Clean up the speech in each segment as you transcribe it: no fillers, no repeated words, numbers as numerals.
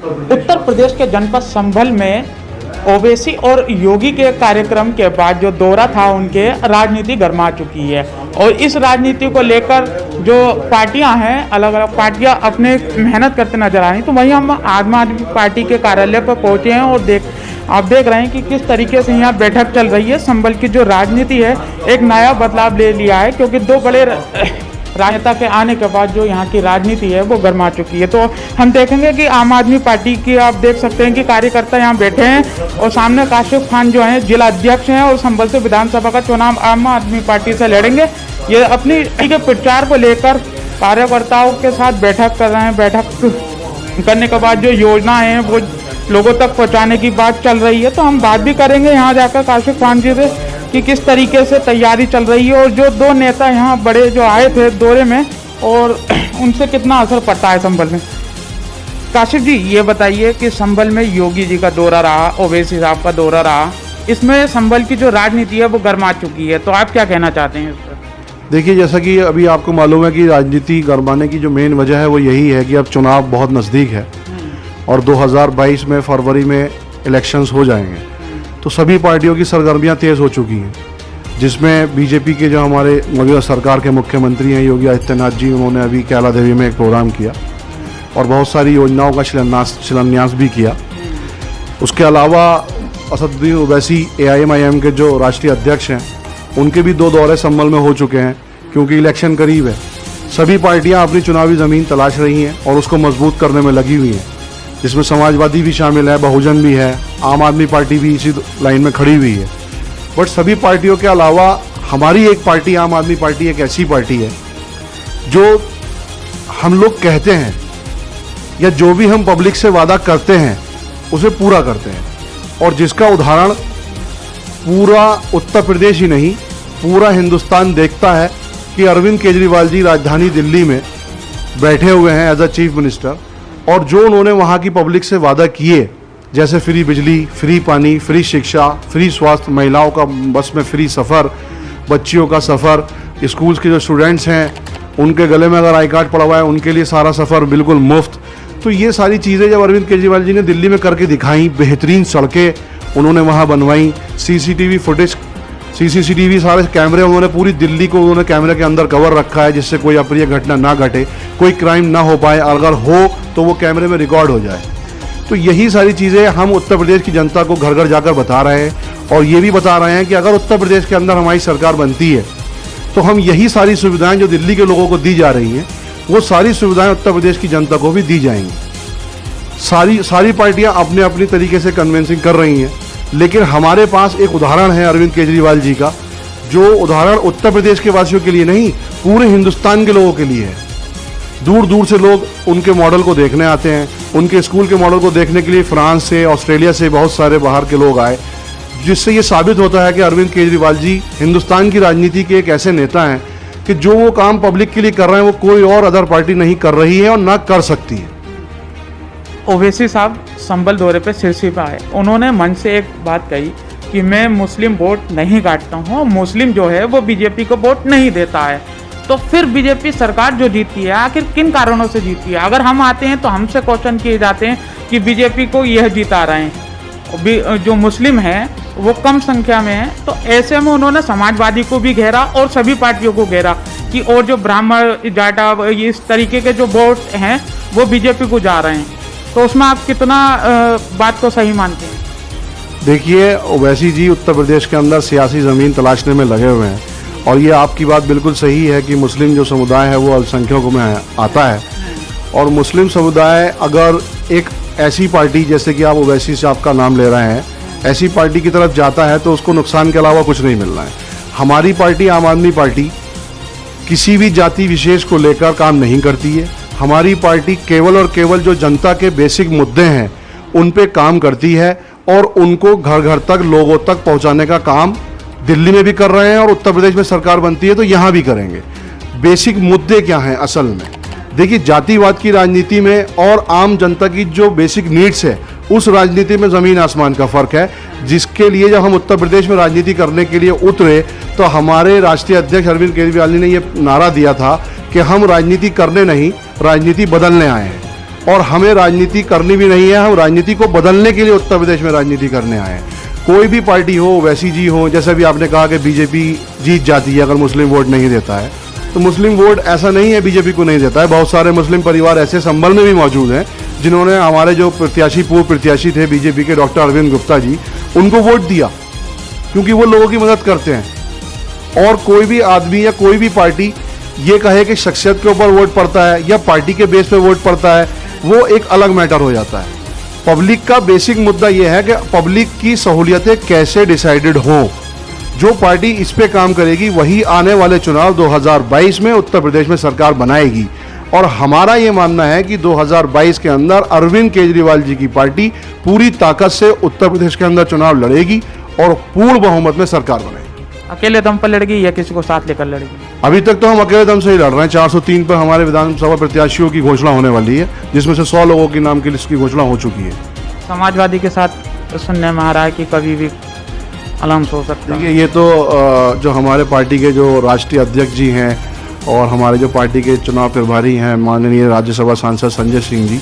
उत्तर प्रदेश के जनपद संभल में ओवैसी और योगी के कार्यक्रम के बाद जो दौरा था उनके, राजनीति गर्मा चुकी है और इस राजनीति को लेकर जो पार्टियां हैं, अलग अलग पार्टियां अपने मेहनत करते नजर आ रही। तो वहीं हम आम आदमी पार्टी के कार्यालय पर पहुंचे हैं और आप देख रहे हैं कि किस तरीके से यहाँ बैठक चल रही है। संभल की जो राजनीति है एक नया बदलाव ले लिया है, क्योंकि दो बड़े राजनेता के आने के बाद जो यहाँ की राजनीति है वो गर्मा चुकी है। तो हम देखेंगे कि आम आदमी पार्टी की आप देख सकते हैं कि कार्यकर्ता यहाँ बैठे हैं और सामने काशिफ खान जो हैं जिला अध्यक्ष हैं और संभल से विधानसभा का चुनाव आम आदमी पार्टी से लड़ेंगे। ये अपनी के प्रचार को लेकर कार्यकर्ताओं के साथ बैठक कर रहे हैं। बैठक करने के बाद जो योजनाएं हैं वो लोगों तक पहुँचाने की बात चल रही है। तो हम बात भी करेंगे यहाँ जाकर काशिफ खान जी से कि किस तरीके से तैयारी चल रही है और जो दो नेता यहाँ बड़े जो आए थे दौरे में और उनसे कितना असर पड़ता है संभल में। काशिफ जी, ये बताइए कि संभल में योगी जी का दौरा रहा, ओवैसी साहब का दौरा रहा, इसमें संभल की जो राजनीति है वो गर्मा चुकी है, तो आप क्या कहना चाहते हैं इस पर? देखिए, जैसा कि अभी आपको मालूम है कि राजनीति गर्माने की जो मेन वजह है वो यही है कि अब चुनाव बहुत नज़दीक है और 2022 में फरवरी में इलेक्शंस हो जाएंगे। तो सभी पार्टियों की सरगर्मियां तेज़ हो चुकी हैं, जिसमें बीजेपी के जो हमारे मौजूदा सरकार के मुख्यमंत्री हैं योगी आदित्यनाथ जी, उन्होंने अभी कैला देवी में एक प्रोग्राम किया और बहुत सारी योजनाओं का शिलान्यास भी किया। उसके अलावा असदुद्दीन ओवैसी AIM के जो राष्ट्रीय अध्यक्ष हैं उनके भी 2 दौरे संभल में हो चुके हैं, क्योंकि इलेक्शन करीब है। सभी पार्टियाँ अपनी चुनावी ज़मीन तलाश रही हैं और उसको मजबूत करने में लगी हुई हैं, जिसमें समाजवादी भी शामिल है, बहुजन भी है, आम आदमी पार्टी भी इसी लाइन में खड़ी हुई है। बट सभी पार्टियों के अलावा हमारी एक पार्टी, आम आदमी पार्टी, एक ऐसी पार्टी है जो हम लोग कहते हैं या जो भी हम पब्लिक से वादा करते हैं उसे पूरा करते हैं, और जिसका उदाहरण पूरा उत्तर प्रदेश ही नहीं पूरा हिंदुस्तान देखता है कि अरविंद केजरीवाल जी राजधानी दिल्ली में बैठे हुए हैं एज अ चीफ मिनिस्टर, और जो उन्होंने वहाँ की पब्लिक से वादा किए, जैसे फ्री बिजली, फ्री पानी, फ्री शिक्षा, फ्री स्वास्थ्य, महिलाओं का बस में फ्री सफ़र, बच्चियों का सफ़र, स्कूल्स के जो स्टूडेंट्स हैं उनके गले में अगर आई कार्ड पड़ा हुआ है उनके लिए सारा सफ़र बिल्कुल मुफ्त। तो ये सारी चीज़ें जब अरविंद केजरीवाल जी ने दिल्ली में करके दिखाई, बेहतरीन सड़कें उन्होंने वहाँ बनवाई, CCTV फुटेज, CCTV सारे कैमरे उन्होंने पूरी दिल्ली को उन्होंने कैमरे के अंदर कवर रखा है, जिससे कोई अप्रिय घटना ना घटे, कोई क्राइम ना हो पाए, अगर हो तो वो कैमरे में रिकॉर्ड हो जाए। तो यही सारी चीज़ें हम उत्तर प्रदेश की जनता को घर घर जाकर बता रहे हैं और ये भी बता रहे हैं कि अगर उत्तर प्रदेश के अंदर हमारी सरकार बनती है तो हम यही सारी सुविधाएं जो दिल्ली के लोगों को दी जा रही हैं वो सारी सुविधाएं उत्तर प्रदेश की जनता को भी दी जाएंगी। सारी पार्टियां अपने अपनी तरीके से कन्विंसिंग कर रही हैं, लेकिन हमारे पास एक उदाहरण है अरविंद केजरीवाल जी का, जो उदाहरण उत्तर प्रदेश के वासियों के लिए नहीं पूरे हिंदुस्तान के लोगों के लिए है। दूर दूर से लोग उनके मॉडल को देखने आते हैं, उनके स्कूल के मॉडल को देखने के लिए फ्रांस से, ऑस्ट्रेलिया से बहुत सारे बाहर के लोग आए, जिससे ये साबित होता है कि अरविंद केजरीवाल जी हिंदुस्तान की राजनीति के एक ऐसे नेता हैं कि जो वो काम पब्लिक के लिए कर रहे हैं वो कोई और अदर पार्टी नहीं कर रही है और ना कर सकती है। ओवैसी साहब संभल दौरे पे सिरसी पे आए, उन्होंने मन से एक बात कही कि मैं मुस्लिम वोट नहीं काटता हूँ, मुस्लिम जो है वो बीजेपी को वोट नहीं देता है। तो फिर बीजेपी सरकार जो जीतती है आखिर किन कारणों से जीतती है? अगर हम आते हैं तो हमसे क्वेश्चन किए जाते हैं कि बीजेपी को यह जिता रहे हैं, जो मुस्लिम हैं वो कम संख्या में है। तो ऐसे में उन्होंने समाजवादी को भी घेरा और सभी पार्टियों को घेरा कि और जो ब्राह्मण, जाटा, इस तरीके के जो वोट हैं वो बीजेपी को जा रहे हैं। तो उसमें आप कितना बात को सही मानते हैं? देखिए, ओवैसी जी उत्तर प्रदेश के अंदर सियासी ज़मीन तलाशने में लगे हुए हैं और ये आपकी बात बिल्कुल सही है कि मुस्लिम जो समुदाय है वो अल्पसंख्यकों में आता है, और मुस्लिम समुदाय अगर एक ऐसी पार्टी जैसे कि आप ओवैसी साहब का नाम ले रहे हैं, ऐसी पार्टी की तरफ जाता है तो उसको नुकसान के अलावा कुछ नहीं मिलना है। हमारी पार्टी, आम आदमी पार्टी, किसी भी जाति विशेष को लेकर काम नहीं करती है। हमारी पार्टी केवल और केवल जो जनता के बेसिक मुद्दे हैं उन पे काम करती है और उनको घर घर तक, लोगों तक पहुंचाने का काम दिल्ली में भी कर रहे हैं और उत्तर प्रदेश में सरकार बनती है तो यहाँ भी करेंगे। बेसिक मुद्दे क्या हैं असल में? देखिए, जातिवाद की राजनीति में और आम जनता की जो बेसिक नीड्स है उस राजनीति में ज़मीन आसमान का फ़र्क है, जिसके लिए जब हम उत्तर प्रदेश में राजनीति करने के लिए उतरे तो हमारे राष्ट्रीय अध्यक्ष अरविंद केजरीवाल ने ये नारा दिया था कि हम राजनीति करने नहीं, राजनीति बदलने आए हैं। और हमें राजनीति करनी भी नहीं है। हम राजनीति को बदलने के लिए उत्तर प्रदेश में राजनीति करने आए हैं। कोई भी पार्टी हो, वैसी जी हो, जैसा भी आपने कहा कि बीजेपी जीत जाती है अगर मुस्लिम वोट नहीं देता है, तो मुस्लिम वोट ऐसा नहीं है बीजेपी को नहीं देता है। बहुत सारे मुस्लिम परिवार ऐसे संभल में भी मौजूद हैं जिन्होंने हमारे जो प्रत्याशी, पूर्व प्रत्याशी थे बीजेपी के, डॉक्टर अरविंद गुप्ता जी, उनको वोट दिया क्योंकि वो लोगों की मदद करते हैं। और कोई भी आदमी या कोई भी पार्टी ये कहे कि शख्सियत के ऊपर वोट पड़ता है या पार्टी के बेस पे वोट पड़ता है, वो एक अलग मैटर हो जाता है। पब्लिक का बेसिक मुद्दा ये है कि पब्लिक की सहूलियतें कैसे डिसाइडेड हों। जो पार्टी इस पे काम करेगी वही आने वाले चुनाव 2022 में उत्तर प्रदेश में सरकार बनाएगी। और हमारा ये मानना है कि 2022 के अंदर अरविंद केजरीवाल जी की पार्टी पूरी ताकत से उत्तर प्रदेश के अंदर चुनाव लड़ेगी और पूर्ण बहुमत में सरकार बनाएगी। अकेले दम पर लड़ेगी या किसी को साथ लेकर लड़ेगी? अभी तक तो हम अकेले दम से ही लड़ रहे हैं। 403 पर हमारे विधानसभा प्रत्याशियों की घोषणा होने वाली है, जिसमें से 100 लोगों के नाम की लिस्ट की घोषणा हो चुकी है। समाजवादी के साथ सुनने में आ रहा है कि कभी भी अलाउंस हो सकता है। देखिए, ये तो जो हमारे पार्टी के जो राष्ट्रीय अध्यक्ष जी हैं और हमारे जो पार्टी के चुनाव प्रभारी हैं माननीय राज्यसभा सांसद संजय सिंह जी,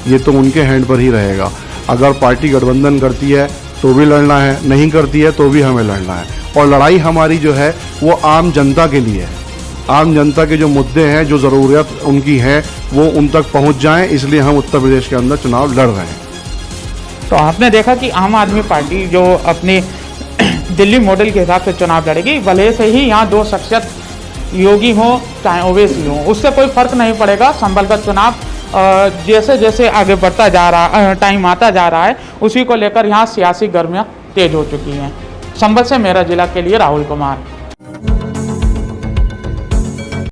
ये तो उनके हैंड पर ही रहेगा। अगर पार्टी गठबंधन करती है तो भी लड़ना है, नहीं करती है तो भी हमें लड़ना है। और लड़ाई हमारी जो है वो आम जनता के लिए है। आम जनता के जो मुद्दे हैं, जो ज़रूरत उनकी है, वो उन तक पहुंच जाएं, इसलिए हम उत्तर प्रदेश के अंदर चुनाव लड़ रहे हैं। तो आपने देखा कि आम आदमी पार्टी जो अपने दिल्ली मॉडल के हिसाब से चुनाव लड़ेगी, भले से ही यहाँ दो शख्सियत योगी हो चाहे ओवैसी हो, उससे कोई फर्क नहीं पड़ेगा। संभल का चुनाव जैसे जैसे आगे बढ़ता जा रहा, टाइम आता जा रहा है, उसी को लेकर यहाँ सियासी गर्मियाँ तेज हो चुकी हैं। संभल से मेरा जिला के लिए राहुल कुमार।